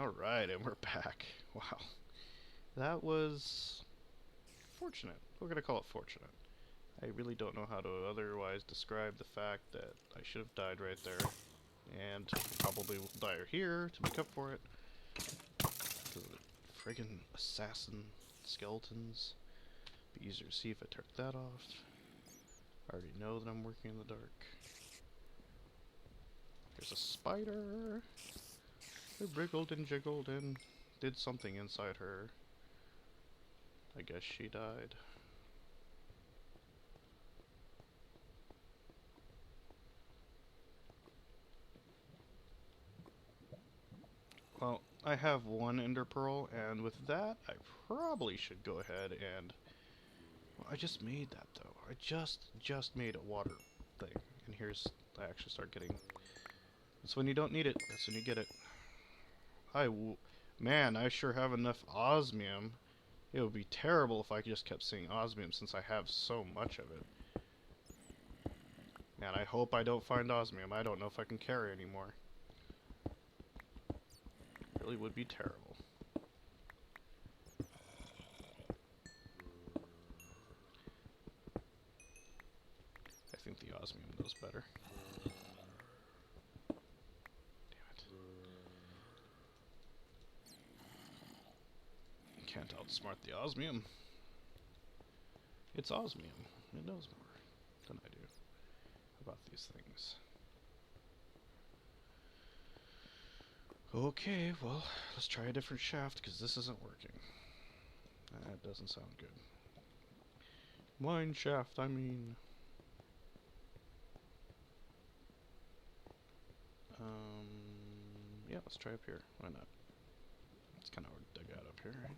Alright, and we're back. Wow. That was fortunate. We're gonna call it fortunate. I really don't know how to otherwise describe the fact that I should have died right there. And probably will die here to make up for it. Because of the friggin' assassin skeletons. Be easier to see if I turn that off. I already know that I'm working in the dark. There's a spider. It wriggled and jiggled and did something inside her. I guess she died. Well, I have one ender pearl, and with that, I probably should go ahead and... Well, I just made that, though. I just made a water thing. And here's... I actually start getting... That's when you don't need it. That's when you get it. Man, I sure have enough osmium. It would be terrible if I just kept seeing osmium since I have so much of it. Man, I hope I don't find osmium. I don't know if I can carry anymore. Really would be terrible. I think the osmium knows better. Damn it. Can't outsmart the osmium. It's osmium. It knows more than I do about these things. Okay, well, let's try a different shaft, because this isn't working. That doesn't sound good. Mine shaft, I mean. Yeah, let's try up here. Why not? It's kind of hard to dig out up here, right?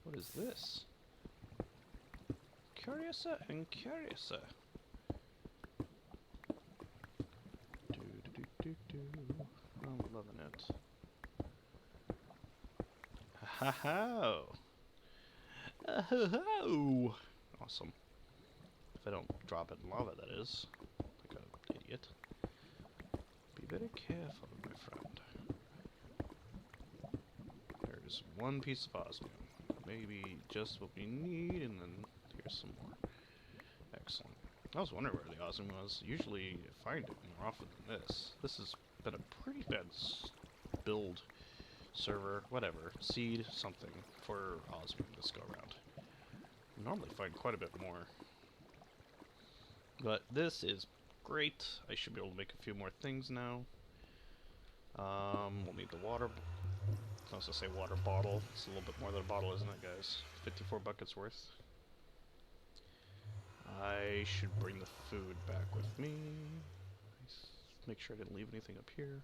What is this? Curiouser and curiouser. I'm loving it. Ha ha! Oh, awesome. If I don't drop it in lava, that is. Like an idiot. Be very careful, my friend. There's one piece of osmium. Maybe just what we need, and then here's some more. Excellent. I was wondering where the osmium was. Usually I find it more often than this. This has been a pretty bad build server, whatever, seed, something, for osmium this go around. I normally find quite a bit more. But this is great. I should be able to make a few more things now. We'll need the water. I was gonna say water bottle. It's a little bit more than a bottle, isn't it, guys? 54 buckets worth. I should bring the food back with me. Make sure I didn't leave anything up here.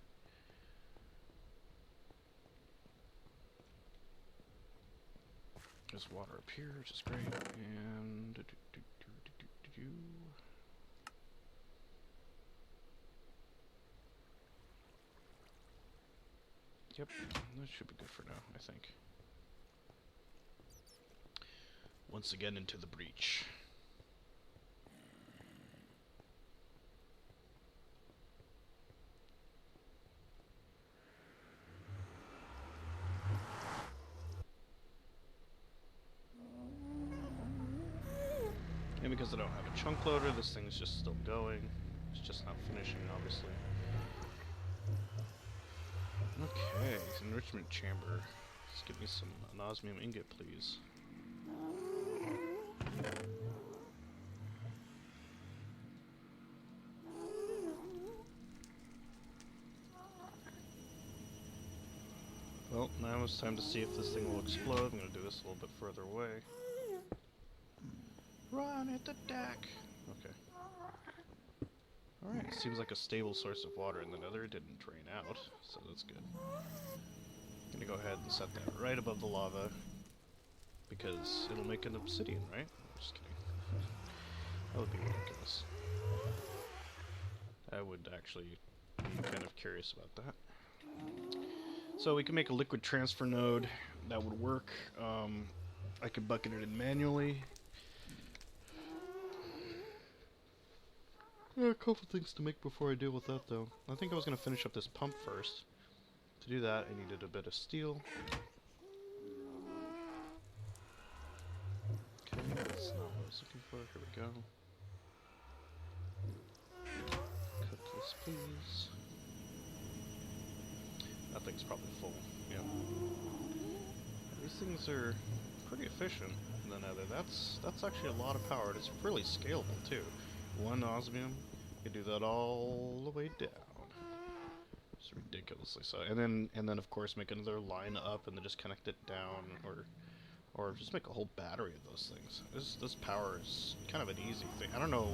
There's water up here, which is great. And yep, that should be good for now, I think. Once again into the breach. And because I don't have a chunk loader, this thing's just still going. It's just not finishing, obviously. Okay, enrichment chamber. Let's give me an osmium ingot, please. Well, now it's time to see if this thing will explode. I'm going to do this a little bit further away. Run at the deck! Okay. Alright, seems like a stable source of water, and the nether didn't drain out, so that's good. I'm gonna go ahead and set that right above the lava, because it'll make an obsidian, right? Just kidding. That would be ridiculous. I would actually be kind of curious about that. So we can make a liquid transfer node. That would work. I could bucket it in manually. There are a couple things to make before I deal with that, though. I think I was going to finish up this pump first. To do that, I needed a bit of steel. Okay, that's not what I was looking for. Here we go. Cook this, please. That thing's probably full. Yeah. These things are pretty efficient. And then that's actually a lot of power. And it's really scalable too. One osmium, you can do that all the way down. It's ridiculously so. And then of course make another line up and then just connect it down, or just make a whole battery of those things. This power is kind of an easy thing. I don't know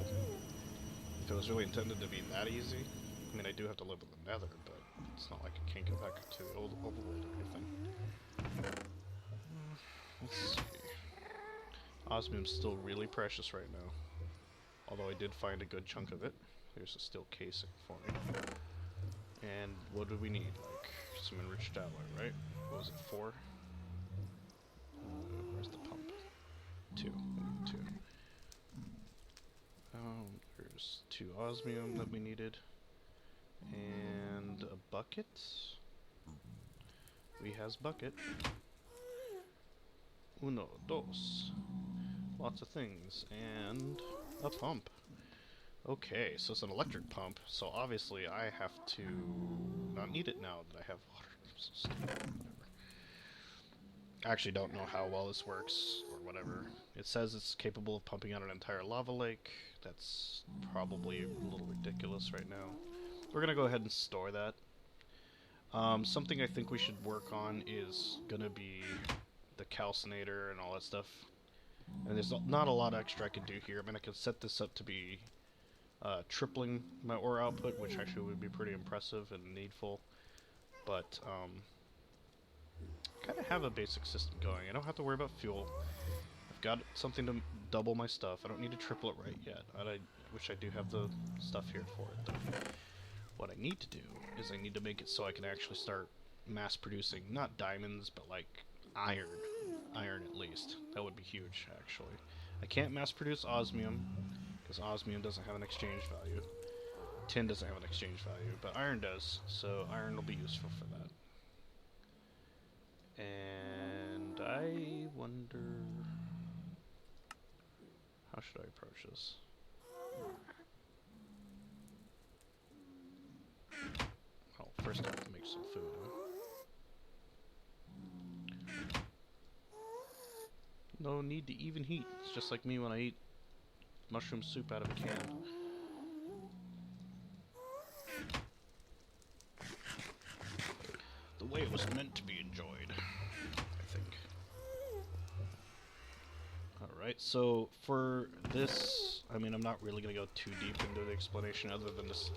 if it was really intended to be that easy. I mean, I do have to live with the nether, but it's not like I can't get back to the old overworld or anything. Let's see. Osmium's still really precious right now. Although I did find a good chunk of it. There's a steel casing for me. And what do we need? Like, some enriched alloy, right? What was it, 4? Where's the pump? 2. We need 2. There's 2 osmium that we needed. And a bucket. We has bucket. Uno, dos. Lots of things. And a pump. Okay, so it's an electric pump, so obviously I have to not need it now that I have water. So stupid. I actually don't know how well this works, or whatever. It says it's capable of pumping out an entire lava lake. That's probably a little ridiculous right now. We're gonna go ahead and store that. Something I think we should work on is gonna be the calcinator and all that stuff. And there's not a lot extra I can do here. I mean, I can set this up to be tripling my ore output, which actually would be pretty impressive and needful. But kind of have a basic system going. I don't have to worry about fuel. I've got something to double my stuff. I don't need to triple it right yet. Which I do have the stuff here for it, though. What I need to do is I need to make it so I can actually start mass producing, not diamonds, but like iron. Iron at least. That would be huge, actually. I can't mass produce osmium, because osmium doesn't have an exchange value. Tin doesn't have an exchange value, but iron does, so iron will be useful for that. And I wonder... how should I approach this? Well, first I have to make some food, huh? No need to even heat. It's just like me when I eat mushroom soup out of a can. The way it was meant to be enjoyed, I think. Alright, so for this, I mean, I'm not really going to go too deep into the explanation other than just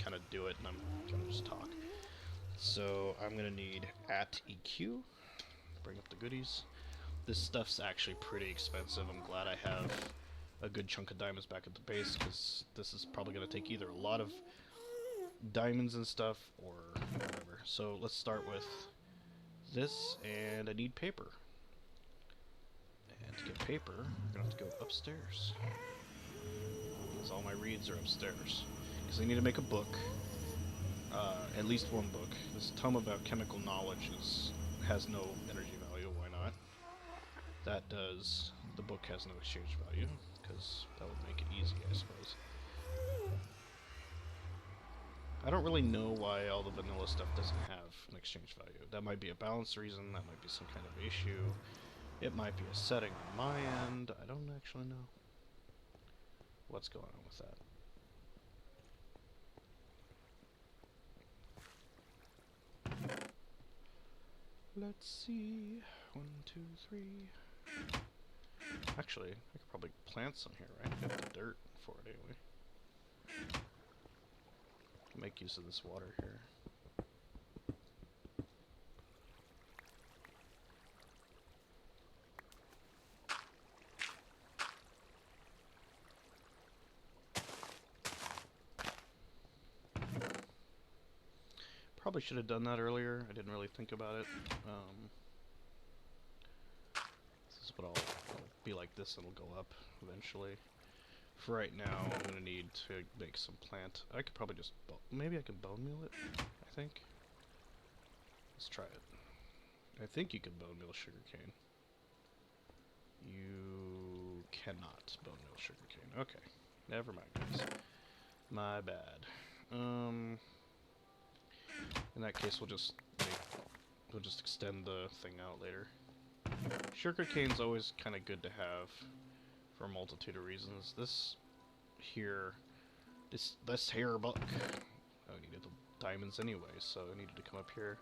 kind of do it, and I'm going to just talk. So I'm going to need @EQ, bring up the goodies. This stuff's actually pretty expensive. I'm glad I have a good chunk of diamonds back at the base, because this is probably going to take either a lot of diamonds and stuff or whatever. So let's start with this, and I need paper. And to get paper, I'm going to have to go upstairs, because all my reeds are upstairs. Because I need to make a book, at least one book. This tome about chemical knowledge has no energy value. Why not? That does. The book has no exchange value, because that would make it easy, I suppose. I don't really know why all the vanilla stuff doesn't have an exchange value. That might be a balance reason, that might be some kind of issue. It might be a setting on my end. I don't actually know what's going on with that. Let's see. 1, 2, 3. Actually, I could probably plant some here, right? Get the dirt for it anyway. Make use of this water here. Probably should have done that earlier. I didn't really think about it. This is what I'll be like this, and it'll go up eventually. For right now, I'm gonna need to make some plant. I could probably just maybe I can bone meal it, I think. Let's try it. I think you can bone meal sugarcane. You cannot bone meal sugarcane. Okay. Never mind, guys. My bad. In that case, we'll just extend the thing out later. Sugarcane's always kind of good to have for a multitude of reasons. This hair buck. I needed the diamonds anyway, so I needed to come up here.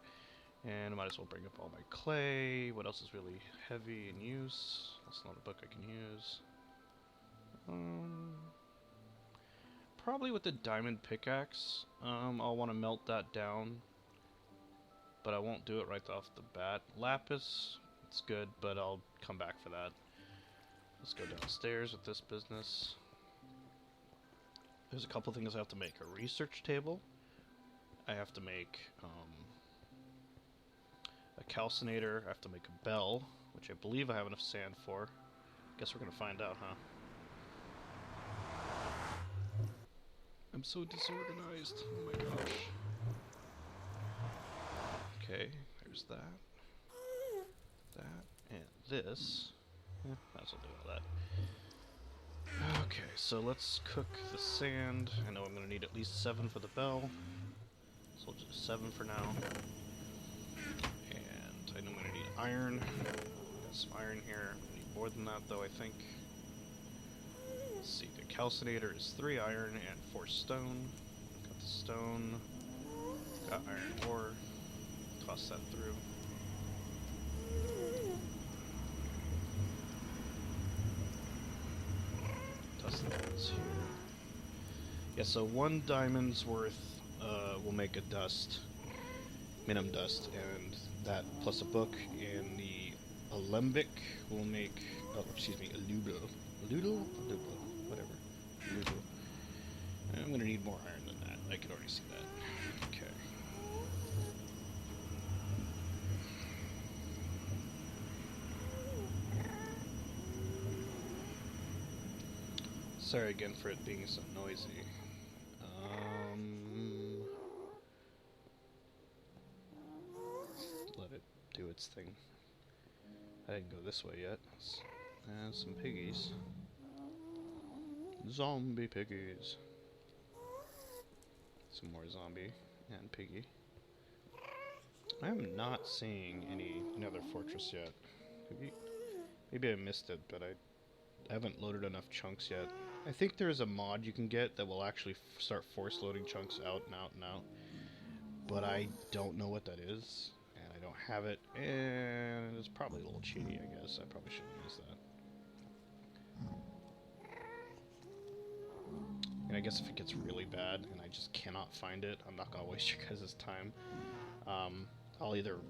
And I might as well bring up all my clay. What else is really heavy in use? That's not a book I can use. Probably with the diamond pickaxe. I'll want to melt that down, but I won't do it right off the bat. Lapis, it's good, but I'll come back for that. Let's go downstairs with this business. There's a couple things I have to make. A research table. I have to make a calcinator. I have to make a bell, which I believe I have enough sand for. Guess we're gonna find out, huh? I'm so disorganized. Oh my gosh. Okay, there's that. That, and this. Might as well do all that. Okay, so let's cook the sand. I know I'm going to need at least 7 for the bell. So we'll do 7 for now. And I know I'm going to need iron. Got some iron here. I need more than that, though, I think. Let's see, the calcinator is 3 iron and 4 stone. Got the stone. Got iron ore. Toss that through. Toss the diamonds here. Yeah, so 1 diamond's worth will make a dust, minimum dust, and that plus a book in the alembic will make, oh, excuse me, a ludo, whatever, ludo. I'm gonna need more iron than that. I can already see that. Okay. Sorry again for it being so noisy. Let it do its thing. I didn't go this way yet. And some piggies. Zombie piggies. Some more zombie and piggy. I am not seeing another fortress yet. Maybe I missed it, but I haven't loaded enough chunks yet. I think there's a mod you can get that will actually start force loading chunks out and out and out. But I don't know what that is, and I don't have it, and it's probably a little cheaty, I guess. I probably shouldn't use that. And I guess if it gets really bad and I just cannot find it, I'm not going to waste your guys' time. I'll either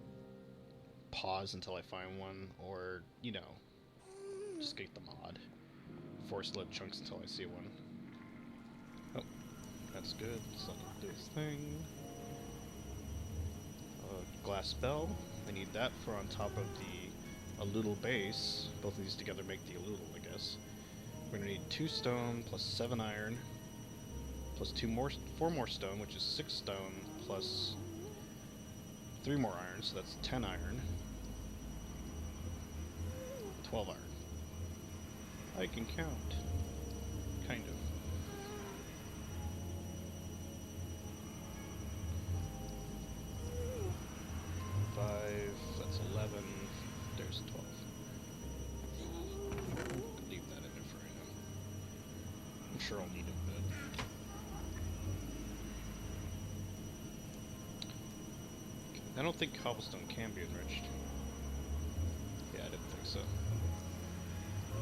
pause until I find one, or, you know, just get the mod. Force load chunks until I see one. Oh, that's good. So I'll do this thing. Glass bell. I need that for on top of the aludel base. Both of these together make the aludel, I guess. We're gonna need 2 stone plus 7 iron plus 4 more stone, which is 6 stone plus 3 more iron, so that's 10 iron. 12 iron. I can count. Kind of. That's 11. There's 12. Leave that in there for right now. I'm sure I'll need it, but... I don't think cobblestone can be enriched. Yeah, I didn't think so.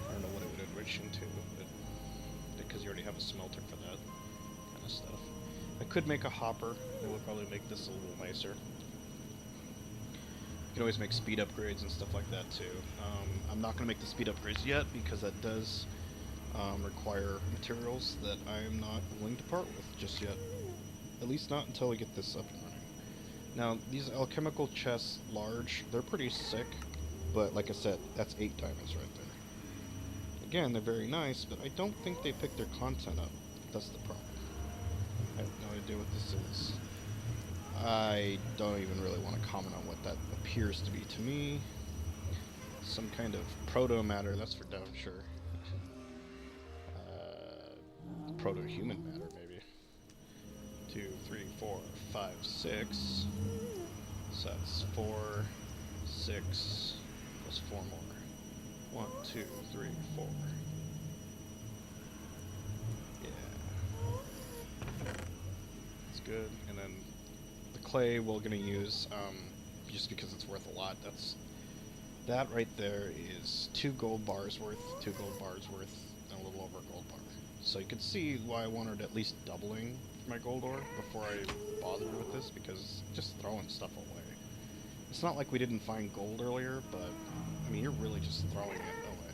I don't know what it would enrich into, but because you already have a smelter for that kind of stuff. I could make a hopper. It would probably make this a little nicer. You can always make speed upgrades and stuff like that too. I'm not going to make the speed upgrades yet because that does require materials that I'm not willing to part with just yet. At least not until we get this up and running. Now, these alchemical chests, large, they're pretty sick, but like I said, that's 8 diamonds right there. Again, they're very nice, but I don't think they pick their content up. That's the problem. I have no idea what this is. I don't even really want to comment on what that appears to be to me. Some kind of proto-matter, that's for damn sure. Proto-human matter, maybe. 2, 3, 4, 5, 6. So that's 4, 6, plus 4 more. 1, 2, 3, 4. Yeah. That's good. And then the clay we're going to use, just because it's worth a lot. That right there is 2 gold bars worth, 2 gold bars worth, and a little over a gold bar. So you can see why I wanted at least doubling for my gold ore before I bothered with this, because just throwing stuff away. It's not like we didn't find gold earlier, but, I mean, you're really just throwing it away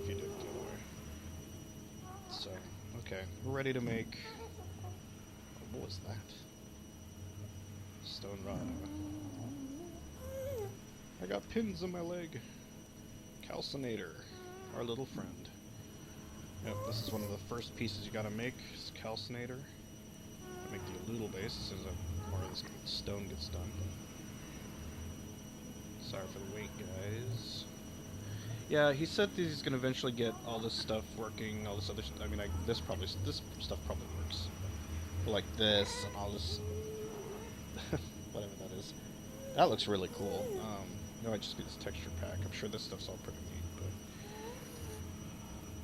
if you do it the other way. So, okay, we're ready to make... Oh, what was that? Stone rod. I got pins in my leg. Calcinator, our little friend. Yep, this is one of the first pieces you gotta make, is calcinator. Make the alluvial base as soon as more of this stone gets done. Sorry for the wait, guys. Yeah, he said that he's gonna eventually get all this stuff working, all this other stuff. I mean, this stuff probably works. But like this and all this, whatever that is. That looks really cool. No, I just get this texture pack. I'm sure this stuff's all pretty neat, but...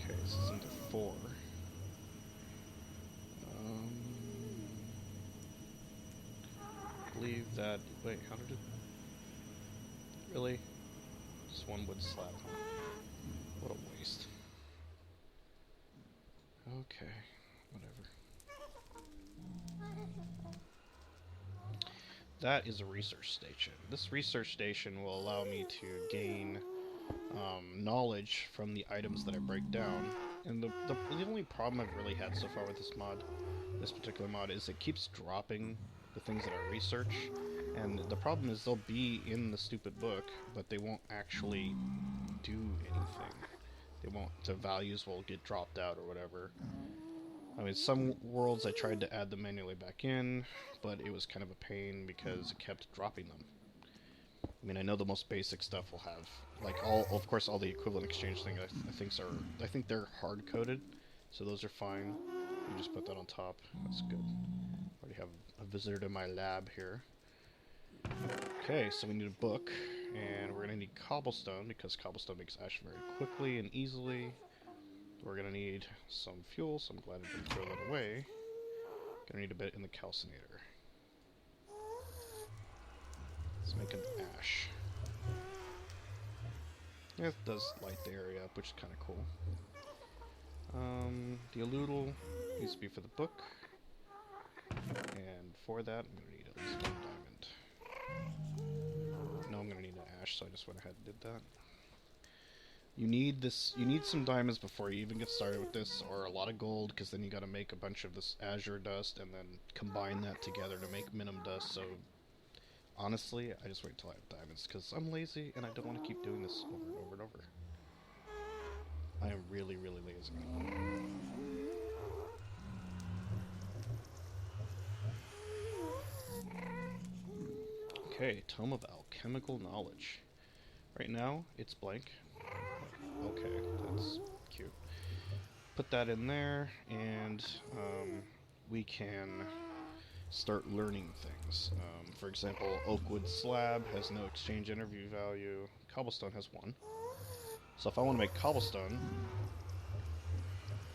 Okay, this is into 4. I believe that... Wait, how did it... Really? Just one wood slab, huh? What a waste. Okay, whatever. That is a research station. This research station will allow me to gain knowledge from the items that I break down. And the only problem I've really had so far with this particular mod, is it keeps dropping the things that I research. And the problem is they'll be in the stupid book, but they won't actually do anything. They won't, the values will get dropped out or whatever. I mean, some worlds I tried to add them manually back in, but it was kind of a pain because it kept dropping them. I mean, I know the most basic stuff will have, like, of course, all the equivalent exchange things I think they're hard-coded, so those are fine. You just put that on top. That's good. Already have a visitor to my lab here. Okay, so we need a book, and we're gonna need cobblestone, because cobblestone makes ash very quickly and easily. We're gonna need some fuel, so I'm glad I didn't throw that away. Gonna need a bit in the calcinator. Let's make an ash. Yeah, it does light the area up, which is kind of cool. The alluvial needs to be for the book. And for that, I'm gonna need at least 1 diamond. No, I'm gonna need an ash, so I just went ahead and did that. You need some diamonds before you even get started with this, or a lot of gold, because then you gotta make a bunch of this azure dust, and then combine that together to make minim dust, so... Honestly, I just wait until I have diamonds, because I'm lazy, and I don't want to keep doing this over and over and over. I am really, really lazy. Okay, Tome of Alchemical Knowledge. Right now, it's blank. Okay, that's cute. Put that in there, and we can start learning things. For example, Oakwood Slab has no exchange interview value. Cobblestone has 1. So if I want to make cobblestone,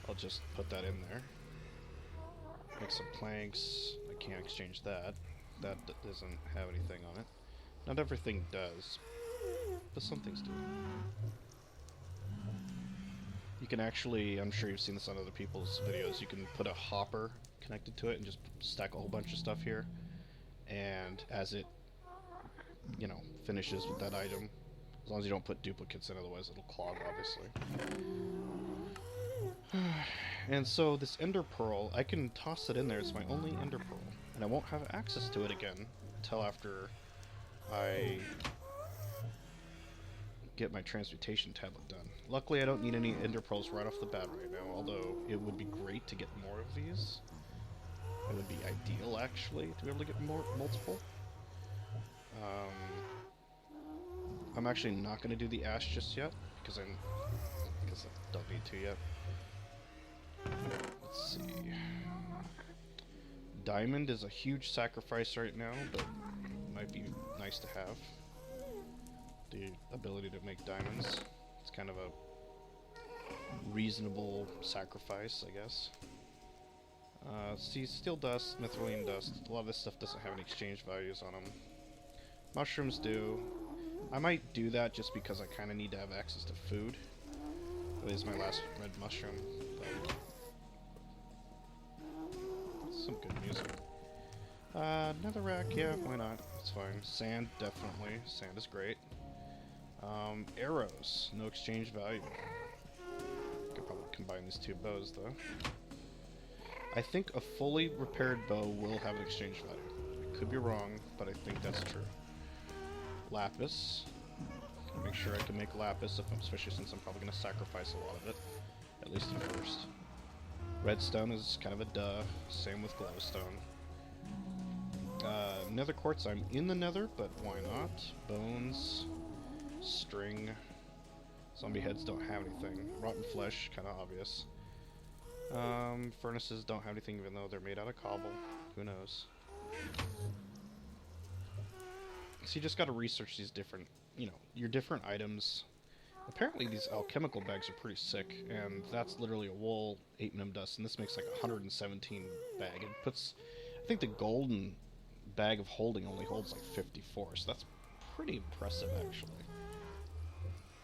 I'll just put that in there. Make some planks. I can't exchange that. That doesn't have anything on it. Not everything does, but some things do. You can actually, I'm sure you've seen this on other people's videos, you can put a hopper connected to it and just stack a whole bunch of stuff here. And as it, you know, finishes with that item, as long as you don't put duplicates in, otherwise it'll clog, obviously. And so this ender pearl, I can toss it in there. It's my only ender pearl, and I won't have access to it again until after I get my transmutation tablet done. Luckily, I don't need any ender pearls right off the bat right now, although it would be great to get more of these. It would be ideal, actually, to be able to get multiple. I'm actually not going to do the ash just yet, because I don't need to yet. Let's see. Diamond is a huge sacrifice right now, but might be nice to have. The ability to make diamonds. It's kind of a reasonable sacrifice, I guess. See, steel dust, mithrylene dust, a lot of this stuff doesn't have any exchange values on them. Mushrooms do. I might do that just because I kind of need to have access to food. That is my last red mushroom. But some good music. Netherrack, yeah, why not? It's fine. Sand, definitely. Sand is great. Arrows, no exchange value. Could probably combine these two bows, though. I think a fully repaired bow will have an exchange value. I could be wrong, but I think that's true. Lapis. Make sure I can make lapis, especially since I'm probably going to sacrifice a lot of it. At least at first. Redstone is kind of a duh. Same with glowstone. Nether quartz, I'm in the nether, but why not? Bones. String. Zombie heads don't have anything. Rotten flesh, kind of obvious. Furnaces don't have anything even though they're made out of cobble. Who knows? So you just gotta research these different, you know, your different items. Apparently these alchemical bags are pretty sick, and that's literally a wool, 8 minim dust, and this makes like 117 bag. It puts, I think the golden bag of holding only holds like 54, so that's pretty impressive actually.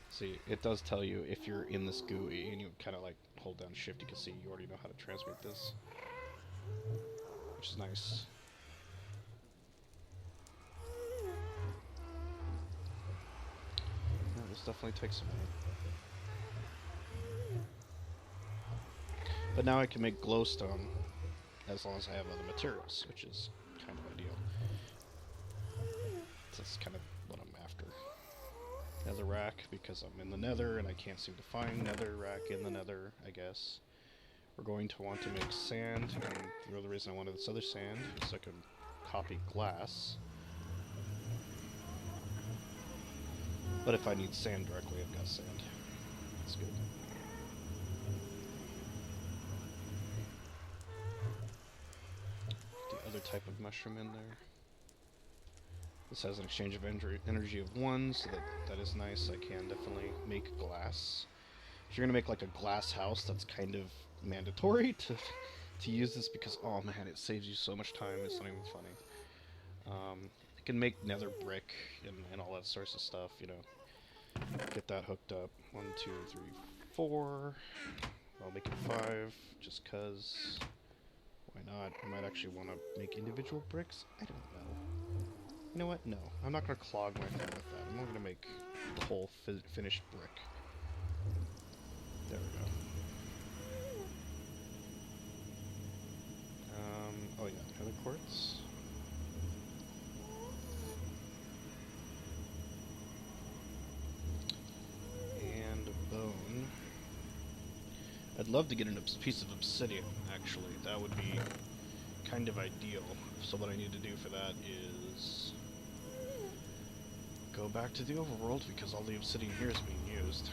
See, it does tell you if you're in this GUI and you kind of like hold down shift, you can see you already know how to transmute this, which is nice. Yeah, this definitely takes a minute. But now I can make glowstone as long as I have other materials, which is kind of ideal. That's kind of what I'm after. Netherrack, because I'm in the nether and I can't seem to find netherrack in the nether, I guess. We're going to want to make sand, and the other reason I wanted this other sand is so I can copy glass. But if I need sand directly, I've got sand. That's good. The other type of mushroom in there. This has an exchange of energy of 1, so that is nice. I can definitely make glass. If you're going to make like a glass house, that's kind of mandatory to use this because, oh man, it saves you so much time, it's not even funny. You can make nether brick and all that sorts of stuff, you know. Get that hooked up. 1, 2, 3, 4. I'll make it 5, just cause. Why not? I might actually want to make individual bricks. I don't know. You know what? No. I'm not going to clog my phone with that. I'm only going to make the whole finished brick. There we go. Oh yeah, nether quartz. And a bone. I'd love to get a piece of obsidian, actually. That would be kind of ideal. So what I need to do for that is go back to the overworld because all the obsidian here is being used.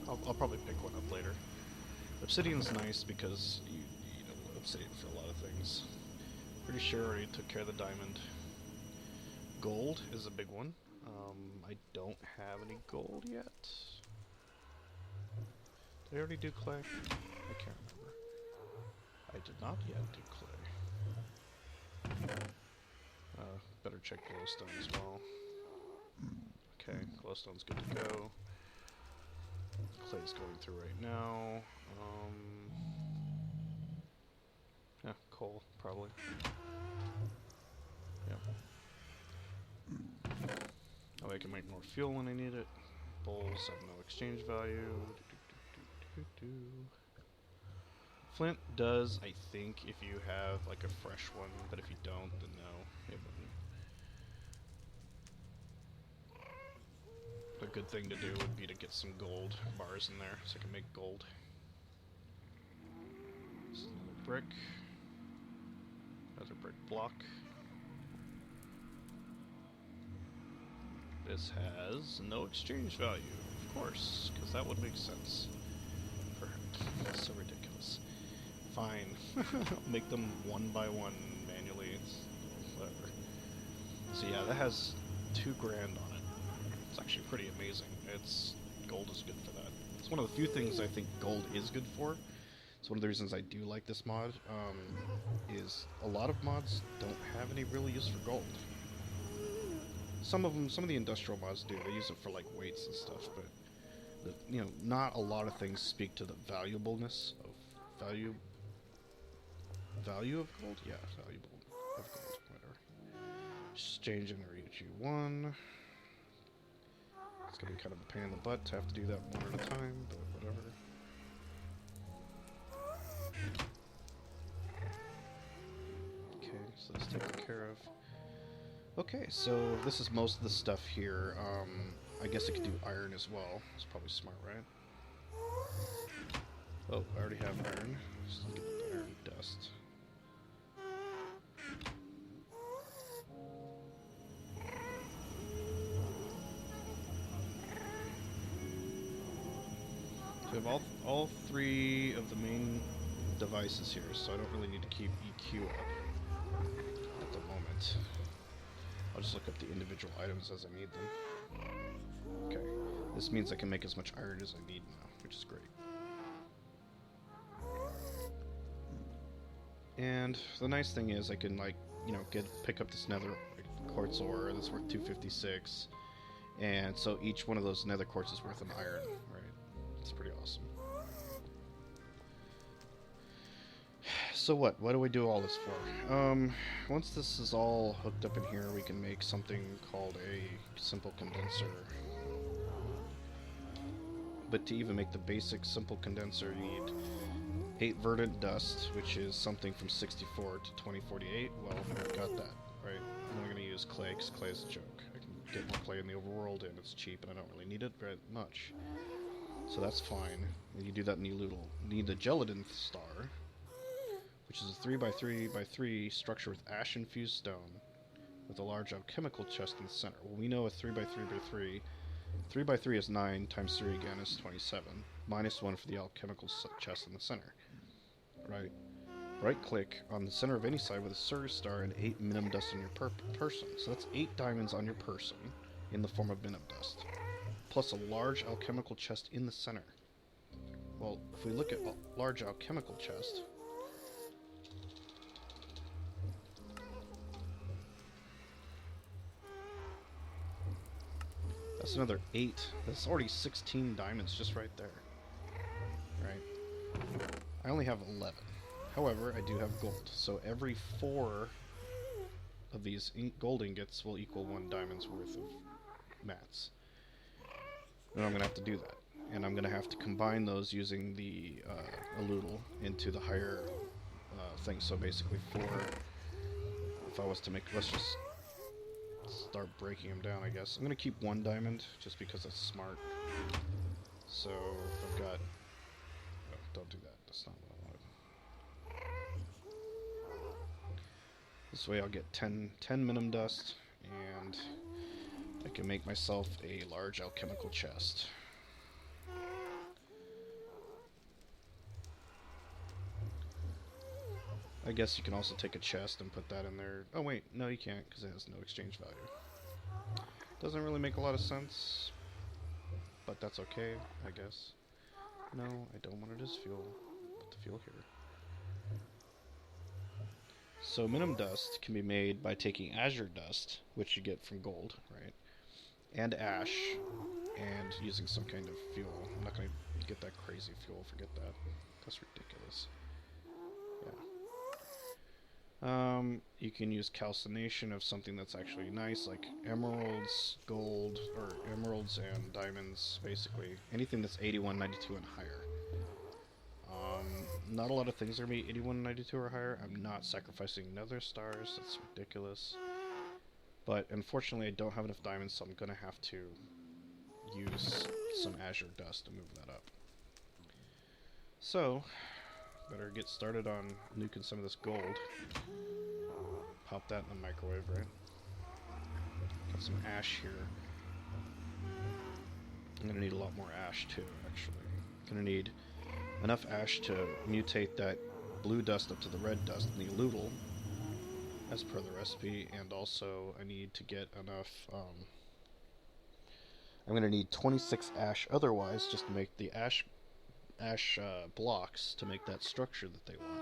I'll probably pick one up later. Obsidian's nice because you need obsidian for a lot of things. Pretty sure I already took care of the diamond. Gold is a big one. I don't have any gold yet. Did I already do clay? I can't remember. I did not yet do clay. Better check glowstone as well. Okay, glowstone's good to go. Clay's going through right now. Yeah, coal, probably. Yeah. Oh, I can make more fuel when I need it. Bowls have no exchange value. Flint does, I think, if you have like a fresh one, but if you don't, then no, it wouldn't. A good thing to do would be to get some gold bars in there, so I can make gold. Just another brick. block. This has no exchange value, of course, because that would make sense. That's so ridiculous. Fine. I'll make them one by one manually. It's whatever. So yeah, that has $2 grand on it. It's actually pretty amazing. Gold is good for that. It's one of the few things I think gold is good for. It's one of the reasons I do like this mod, is a lot of mods don't have any real use for gold. Some of the industrial mods do. They use it for like weights and stuff, but not a lot of things speak to the valuableness of value of gold. Yeah, valuable of gold. Whatever. Exchange energy 1. It's gonna be kind of a pain in the butt to have to do that one at a time, but whatever. Okay, so that's taken care of. Okay, so this is most of the stuff here. I guess I could do iron as well. It's probably smart, right? Oh, I already have iron. Just get the iron dust. So we have all 3 of the main devices here, so I don't really need to keep EQ up at the moment. I'll just look up the individual items as I need them. Okay, this means I can make as much iron as I need now, which is great. And the nice thing is I can pick up this nether quartz ore that's worth 256, and so each one of those nether quartz is worth an iron, right? It's pretty awesome. So what do we do all this for? Once this is all hooked up in here, we can make something called a simple condenser. But to even make the basic simple condenser, you need 8 verdant dust, which is something from 64 to 2048. Well, I've got that, right? I'm only going to use clay, because clay is a joke. I can get more clay in the overworld, and it's cheap, and I don't really need it very much. So that's fine. And you do that, and you need the gelatin star, which is a 3x3x3 structure with ash-infused stone, with a large alchemical chest in the center. Well, we know a 3x3x3. 3x3 is 9, times 3 again is 27. Minus 1 for the alchemical chest in the center. Right? Right-click on the center of any side with a surge star and 8 minimum dust on your person. So that's 8 diamonds on your person in the form of minimum dust. Plus a large alchemical chest in the center. Well, if we look at a large alchemical chest... That's another 8. That's already 16 diamonds just right there. Right? I only have 11. However, I do have gold. So every 4 of these gold ingots will equal 1 diamond's worth of mats. And I'm going to have to do that. And I'm going to have to combine those using the aludel into the higher thing. So basically 4, if I was to make, let's just start breaking them down, I guess. I'm going to keep 1 diamond, just because that's smart. So, I've got... Oh, don't do that. That's not what I wanted. This way I'll get 10 minimum dust, and I can make myself a large alchemical chest. I guess you can also take a chest and put that in there. Oh wait, no you can't, because it has no exchange value. Doesn't really make a lot of sense, but that's okay, I guess. No, I don't want it as fuel. Put the fuel here. So minimum dust can be made by taking azure dust, which you get from gold, right? And ash, and using some kind of fuel. I'm not going to get that crazy fuel, forget that. That's ridiculous. You can use calcination of something that's actually nice, like emeralds, gold, or emeralds and diamonds, basically. Anything that's 81, 92, and higher. Not a lot of things are going to be 81, 92, or higher. I'm not sacrificing nether stars, that's ridiculous. But unfortunately I don't have enough diamonds, so I'm going to have to use some azure dust to move that up. So... better get started on nuking some of this gold. pop that in the microwave, right? Got some ash here. I'm gonna need a lot more ash too, actually. Gonna need enough ash to mutate that blue dust up to the red dust in the Loodle, as per the recipe, and also I need to get enough, I'm gonna need 26 ash otherwise, just to make the ash blocks to make that structure that they want.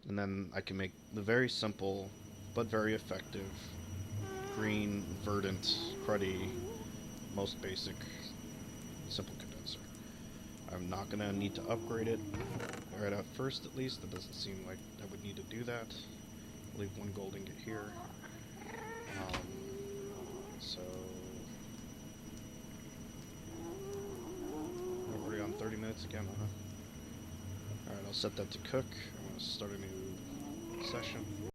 And then I can make the very simple, but very effective, green, verdant, cruddy, most basic, simple condenser. I'm not going to need to upgrade it right at first, at least. It doesn't seem like I would need to do that. Leave one gold ingot here. So we're already on 30 minutes again, huh? Alright, I'll set that to cook. I'm going to start a new session.